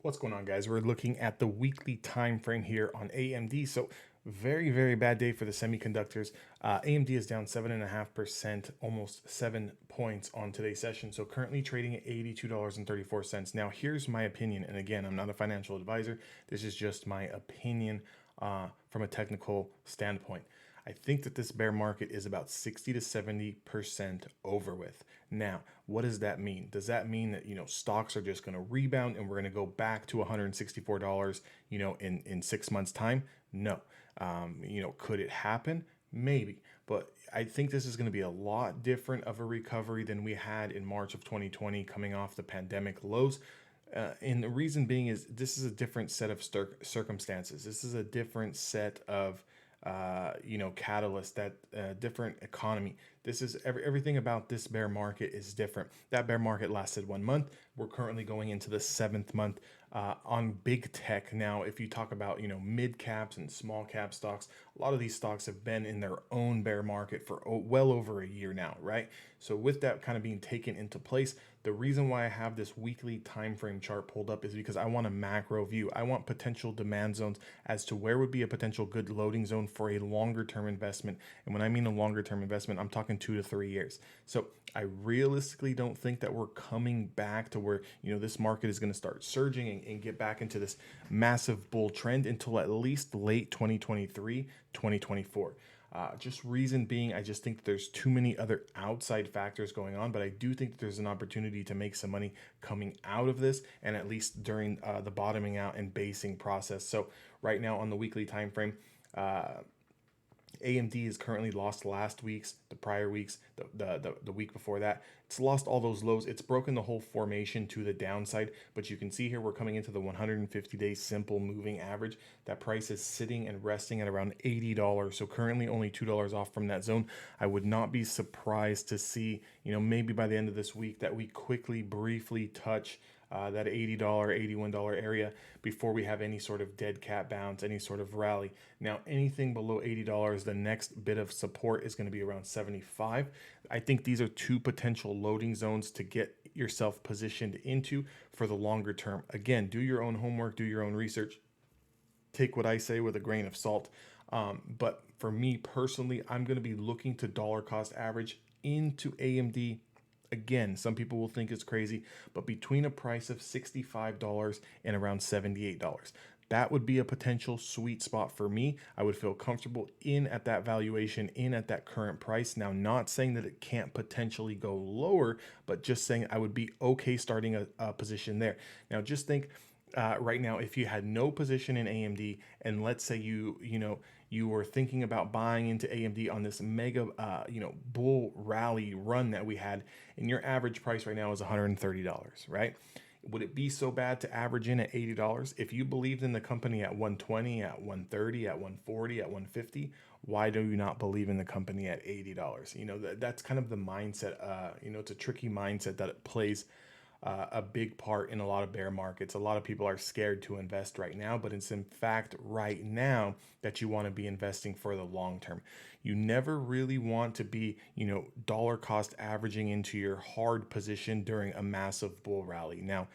What's going on, guys? We're looking at the weekly time frame here on AMD. So very bad day for the semiconductors. AMD is down 7.5%, almost 7 points on today's session. So currently trading at $82.34. Now here's my opinion, and again, I'm not a financial advisor. This is just my opinion from a technical standpoint. I think that this bear market is about 60 to 70% over with. Now, what does that mean? Does that mean that, stocks are just going to rebound and we're going to go back to $164, in 6 months time? No. Could it happen? Maybe. But I think this is going to be a lot different of a recovery than we had in March of 2020 coming off the pandemic lows. And the reason being is this is a different set of circumstances. This is a different set of catalyst, that different economy. This is everything about this bear market is different. That bear market lasted 1 month. We're currently going into the seventh month on big tech. Now, if you talk about, mid caps and small cap stocks, a lot of these stocks have been in their own bear market for well over a year now, right? So with that kind of being taken into place, the reason why I have this weekly time frame chart pulled up is because I want a macro view. I want potential demand zones as to where would be a potential good loading zone for a longer term investment. And when I mean a longer term investment, I'm talking 2 to 3 years. So I realistically don't think that we're coming back to where, this market is going to start surging and get back into this massive bull trend until at least late 2023, 2024. Just reason being, I just think that there's too many other outside factors going on, but I do think that there's an opportunity to make some money coming out of this, and at least during the bottoming out and basing process. So right now on the weekly time frame, AMD is currently lost last week's, the prior weeks, the week before that. It's lost all those lows. It's broken the whole formation to the downside. But you can see here we're coming into the 150-day simple moving average. That price is sitting and resting at around $80. So currently only $2 off from that zone. I would not be surprised to see, maybe by the end of this week that we quickly, briefly touch that $80, $81 area before we have any sort of dead cat bounce, any sort of rally. Now, anything below $80, the next bit of support is going to be around 75. I think these are two potential loading zones to get yourself positioned into for the longer term. Again, do your own homework, do your own research. Take what I say with a grain of salt. But for me personally, I'm going to be looking to dollar cost average into AMD. Again, some people will think it's crazy, but between a price of $65 and around $78, that would be a potential sweet spot for me. I would feel comfortable in at that valuation, in at that current price. Now, not saying that it can't potentially go lower, but just saying I would be okay starting a position there. Now, just think right now, if you had no position in AMD, and let's say you were thinking about buying into AMD on this mega bull rally run that we had, and your average price right now is $130, right? Would it be so bad to average in at $80? If you believed in the company at 120, at 130, at 140, at 150, why do you not believe in the company at $80? That's kind of the mindset. It's a tricky mindset that it plays a big part in a lot of bear markets. A lot of people are scared to invest right now, but it's in fact right now that you want to be investing for the long term. You never really want to be, dollar cost averaging into your hard position during a massive bull rally. Now,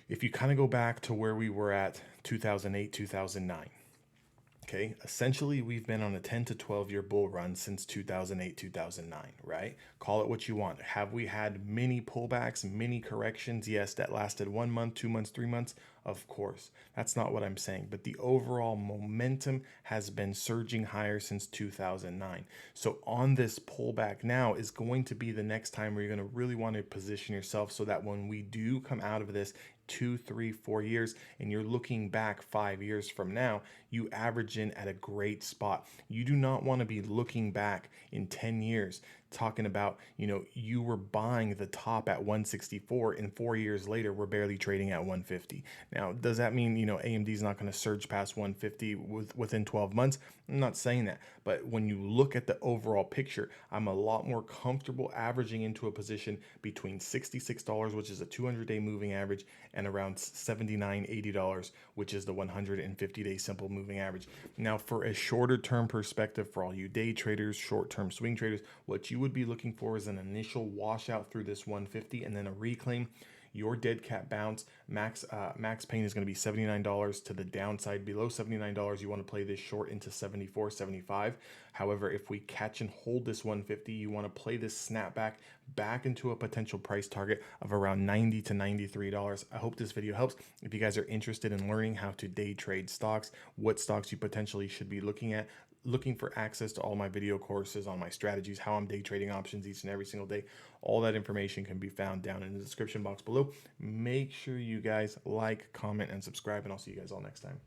if you kind of go back to where we were at 2008, 2009, okay, essentially we've been on a 10 to 12-year bull run since 2008, 2009, right? Call it what you want. Have we had many pullbacks, many corrections? Yes, that lasted 1 month, 2 months, 3 months. Of course, that's not what I'm saying, but the overall momentum has been surging higher since 2009. So on this pullback now is going to be the next time where you're going to really want to position yourself so that when we do come out of this 2, 3, 4 years, and you're looking back 5 years from now, you average in at a great spot. You do not want to be looking back in 10 years talking about, you were buying the top at 164 and 4 years later, we're barely trading at 150. Now, does that mean, AMD is not going to surge past 150 within 12 months? I'm not saying that, but when you look at the overall picture, I'm a lot more comfortable averaging into a position between $66, which is a 200-day moving average, and around $79, $80, which is the 150-day simple moving average. Now, for a shorter term perspective, for all you day traders, short-term swing traders, what you would be looking for is an initial washout through this 150 and then a reclaim. your dead cat bounce max pain is going to be $79 to the downside. Below $79, you want to play this short into 74, 75. However, if we catch and hold this 150, you want to play this snapback back into a potential price target of around $90 to $93. I hope this video helps. If you guys are interested in learning how to day trade stocks, what stocks you potentially should be looking for access to all my video courses on my strategies, how I'm day trading options each and every single day, all that information can be found down in the description box below. Make sure you guys like, comment, and subscribe, and I'll see you guys all next time.